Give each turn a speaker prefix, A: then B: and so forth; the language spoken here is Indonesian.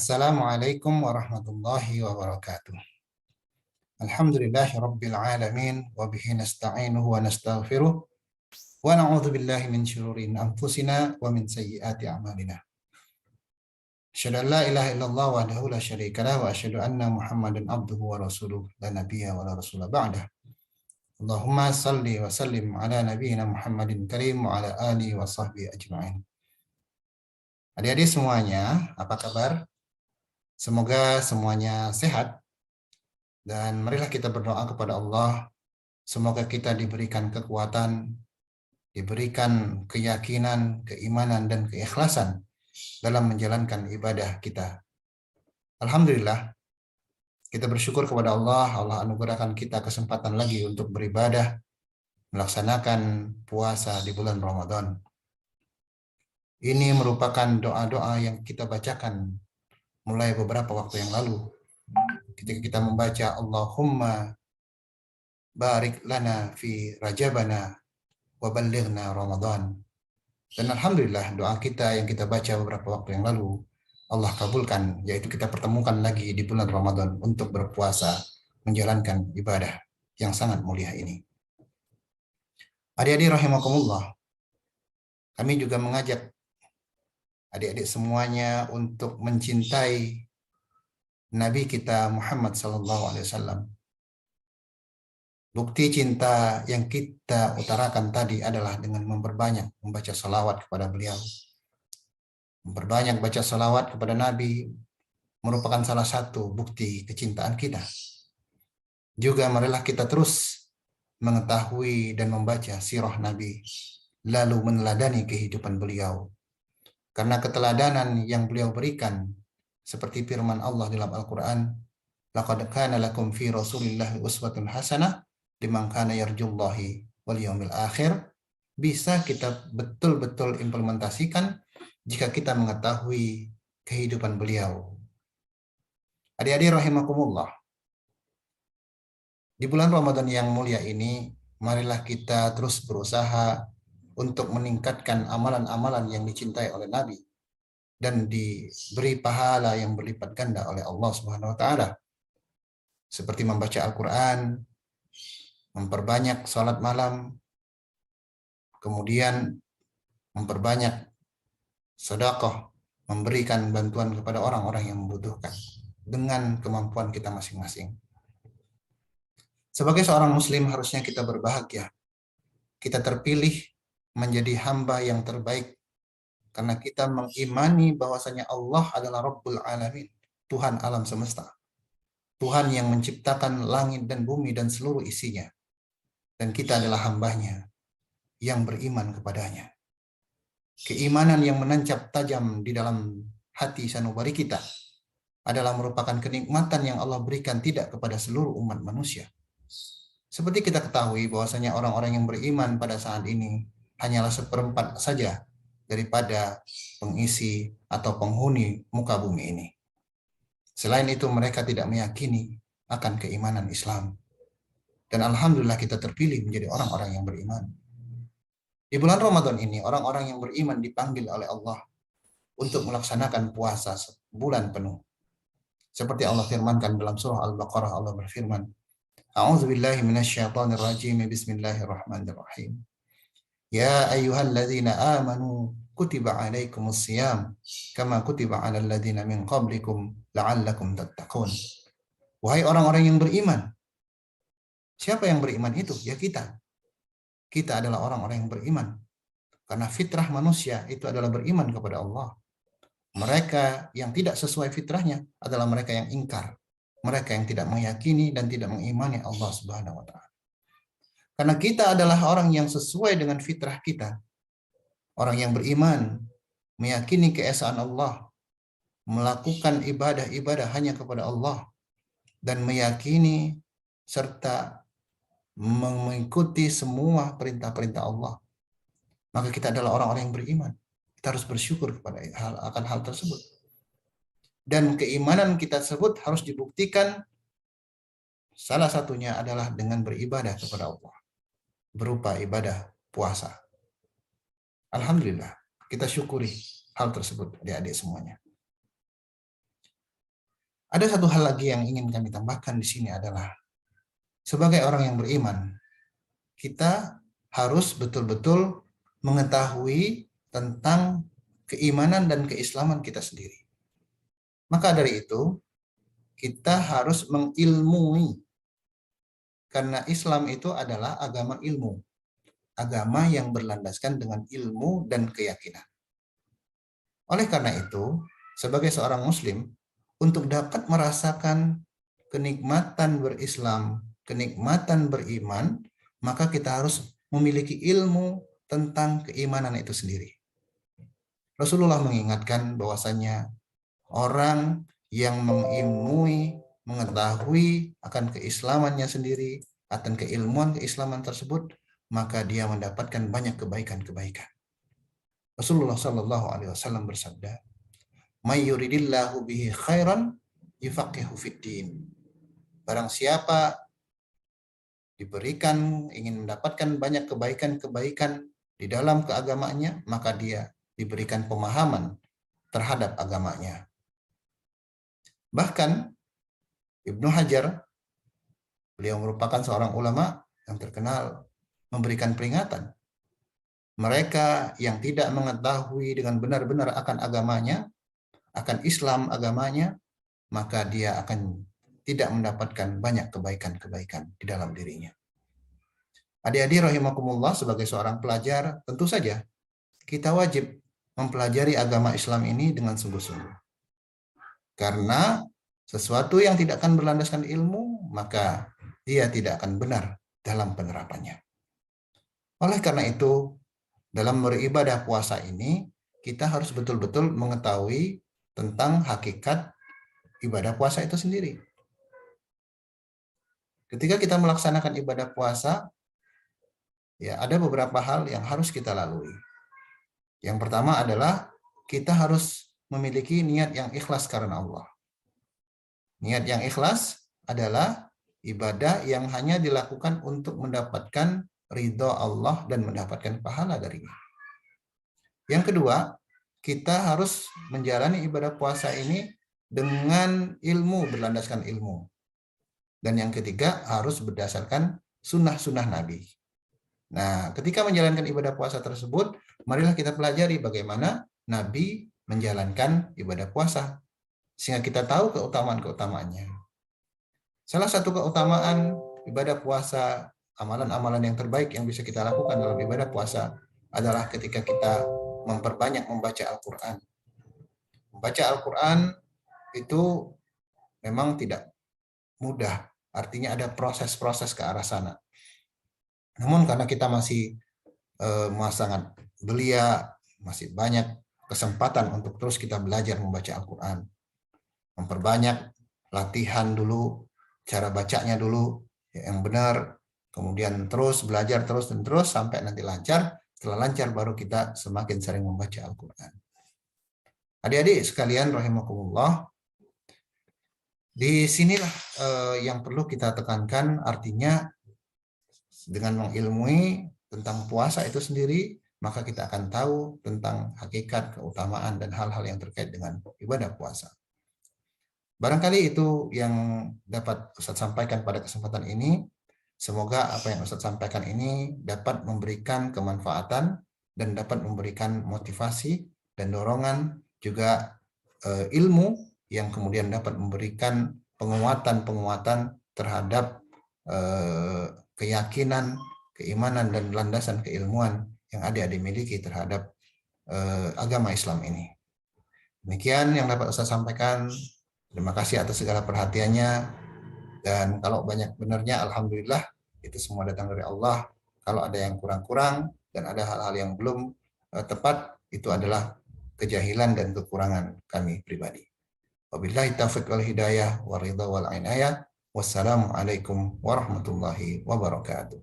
A: Assalamualaikum warahmatullahi wabarakatuh. Alhamdulillahi rabbil alamin wa bihi nasta'inuhu wa nastaghfiruh wa na'udzu billahi min syururi anfusina wa min sayyiati a'malina. Asyhadu an la ilaha illallah wahdahu la syarika lah wa asyhadu anna Muhammadan abduhu wa rasuluh la nabiyya wa la rasula ba'dah. Allahumma salli wa sallim ala nabiyyina Muhammadin karim wa ala alihi wa sahbihi ajma'in. Adik-adik semuanya, apa kabar? Semoga semuanya sehat. Dan marilah kita berdoa kepada Allah, semoga kita diberikan kekuatan, diberikan keyakinan, keimanan, dan keikhlasan dalam menjalankan ibadah kita. Alhamdulillah, kita bersyukur kepada Allah, Allah anugerahkan kita kesempatan lagi untuk beribadah, melaksanakan puasa di bulan Ramadan. Ini merupakan doa-doa yang kita bacakan mulai beberapa waktu yang lalu. Ketika kita membaca Allahumma barik lana fi rajabana wa ballighna Ramadan. Dan alhamdulillah doa kita yang kita baca beberapa waktu yang lalu Allah kabulkan, yaitu kita pertemukan lagi di bulan Ramadan untuk berpuasa, menjalankan ibadah yang sangat mulia ini. Adik-adik rahimakumullah, kami juga mengajak adik-adik semuanya untuk mencintai Nabi kita Muhammad SAW. Bukti cinta yang kita utarakan tadi adalah dengan memperbanyak membaca salawat kepada beliau. Memperbanyak baca salawat kepada Nabi merupakan salah satu bukti kecintaan kita. Juga marilah kita terus mengetahui dan membaca sirah Nabi, lalu meneladani kehidupan beliau. Karena keteladanan yang beliau berikan, seperti firman Allah dalam Al-Quran, laqad kana lakum fi Rasulillahi uswatun hasanah liman kana yarjullahi wal yaumil akhir, bisa kita betul-betul implementasikan jika kita mengetahui kehidupan beliau. Adik-adik rahimakumullah, di bulan Ramadan yang mulia ini, marilah kita terus berusaha untuk meningkatkan amalan-amalan yang dicintai oleh Nabi dan diberi pahala yang berlipat ganda oleh Allah Subhanahu wa taala. Seperti membaca Al-Qur'an, memperbanyak salat malam, kemudian memperbanyak sedekah, memberikan bantuan kepada orang-orang yang membutuhkan dengan kemampuan kita masing-masing. Sebagai seorang muslim harusnya kita berbahagia. Kita terpilih menjadi hamba yang terbaik karena kita mengimani bahwasanya Allah adalah Rabbul Alamin, Tuhan alam semesta. Tuhan yang menciptakan langit dan bumi dan seluruh isinya. Dan kita adalah hambanya yang beriman kepadanya. Keimanan yang menancap tajam di dalam hati sanubari kita adalah merupakan kenikmatan yang Allah berikan tidak kepada seluruh umat manusia. Seperti kita ketahui bahwasanya orang-orang yang beriman pada saat ini hanyalah seperempat saja daripada pengisi atau penghuni muka bumi ini. Selain itu mereka tidak meyakini akan keimanan Islam. Dan alhamdulillah kita terpilih menjadi orang-orang yang beriman. Di bulan Ramadan ini orang-orang yang beriman dipanggil oleh Allah untuk melaksanakan puasa sebulan penuh. Seperti Allah firmankan dalam surah Al-Baqarah, Allah berfirman, A'udzubillahi minasyaitonir rajim, bismillahirrahmanirrahim. Ya ayyuhalladzina amanu kutiba alaikumus siyam kama kutiba alal ladzina min qablikum la'allakum tattaqun. Wahai orang-orang yang beriman. Siapa yang beriman itu? Ya kita. Kita adalah orang-orang yang beriman. Karena fitrah manusia itu adalah beriman kepada Allah. Mereka yang tidak sesuai fitrahnya adalah mereka yang ingkar. Mereka yang tidak meyakini dan tidak mengimani Allah Subhanahu wa taala. Karena kita adalah orang yang sesuai dengan fitrah kita. Orang yang beriman, meyakini keesaan Allah, melakukan ibadah-ibadah hanya kepada Allah, dan meyakini serta mengikuti semua perintah-perintah Allah. Maka kita adalah orang-orang yang beriman. Kita harus bersyukur akan hal tersebut. Dan keimanan kita tersebut harus dibuktikan, salah satunya adalah dengan beribadah kepada Allah. Berupa ibadah puasa. Alhamdulillah, kita syukuri hal tersebut adik-adik semuanya. Ada satu hal lagi yang ingin kami tambahkan di sini adalah sebagai orang yang beriman, kita harus betul-betul mengetahui tentang keimanan dan keislaman kita sendiri. Maka dari itu, kita harus mengilmui. Karena Islam itu adalah agama ilmu. Agama yang berlandaskan dengan ilmu dan keyakinan. Oleh karena itu, sebagai seorang muslim, untuk dapat merasakan kenikmatan berislam, kenikmatan beriman, maka kita harus memiliki ilmu tentang keimanan itu sendiri. Rasulullah mengingatkan bahwasanya orang yang mengilmui, mengetahui akan keislamannya sendiri, akan keilmuan keislaman tersebut, maka dia mendapatkan banyak kebaikan-kebaikan. Rasulullah Shallallahu Alaihi Wasallam bersabda, "May yuridillahu bihi khairan yufaqihu fiddin." Barang siapa diberikan, ingin mendapatkan banyak kebaikan-kebaikan di dalam keagamaannya, maka dia diberikan pemahaman terhadap agamanya. Bahkan Ibnu Hajar, beliau merupakan seorang ulama yang terkenal, memberikan peringatan. Mereka yang tidak mengetahui dengan benar-benar akan agamanya, akan Islam agamanya, maka dia akan tidak mendapatkan banyak kebaikan-kebaikan di dalam dirinya. Adik-adik rahimakumullah, sebagai seorang pelajar, tentu saja kita wajib mempelajari agama Islam ini dengan sungguh-sungguh. Karena sesuatu yang tidak akan berlandaskan ilmu, maka dia tidak akan benar dalam penerapannya. Oleh karena itu, dalam beribadah puasa ini, kita harus betul-betul mengetahui tentang hakikat ibadah puasa itu sendiri. Ketika kita melaksanakan ibadah puasa, ya ada beberapa hal yang harus kita lalui. Yang pertama adalah kita harus memiliki niat yang ikhlas karena Allah. Niat yang ikhlas adalah ibadah yang hanya dilakukan untuk mendapatkan ridho Allah dan mendapatkan pahala darinya. Yang kedua, kita harus menjalani ibadah puasa ini dengan ilmu, berlandaskan ilmu. Dan yang ketiga, harus berdasarkan sunnah-sunnah Nabi. Nah, ketika menjalankan ibadah puasa tersebut, marilah kita pelajari bagaimana Nabi menjalankan ibadah puasa, sehingga kita tahu keutamaan-keutamaannya. Salah satu keutamaan ibadah puasa, amalan-amalan yang terbaik yang bisa kita lakukan dalam ibadah puasa adalah ketika kita memperbanyak membaca Al-Quran. Membaca Al-Quran itu memang tidak mudah, artinya ada proses-proses ke arah sana. Namun karena kita masih sangat belia, masih banyak kesempatan untuk terus kita belajar membaca Al-Quran. Memperbanyak latihan dulu, cara bacanya dulu yang benar, kemudian terus belajar terus dan terus sampai nanti lancar. Setelah lancar baru kita semakin sering membaca Al-Quran. Adik-adik sekalian rahimakumullah, di sinilah yang perlu kita tekankan, artinya dengan mengilmui tentang puasa itu sendiri, maka kita akan tahu tentang hakikat, keutamaan, dan hal-hal yang terkait dengan ibadah puasa. Barangkali itu yang dapat Ustadz sampaikan pada kesempatan ini. Semoga apa yang Ustadz sampaikan ini dapat memberikan kemanfaatan dan dapat memberikan motivasi dan dorongan, juga ilmu yang kemudian dapat memberikan penguatan-penguatan terhadap keyakinan, keimanan, dan landasan keilmuan yang adik-adik miliki terhadap agama Islam ini. Demikian yang dapat Ustaz sampaikan. Terima kasih atas segala perhatiannya. Dan kalau banyak benarnya, alhamdulillah, itu semua datang dari Allah. Kalau ada yang kurang-kurang dan ada hal-hal yang belum tepat, itu adalah kejahilan dan kekurangan kami pribadi. Wabillahi taufiq wal hidayah wa ridha wal inayah. Wassalamualaikum warahmatullahi wabarakatuh.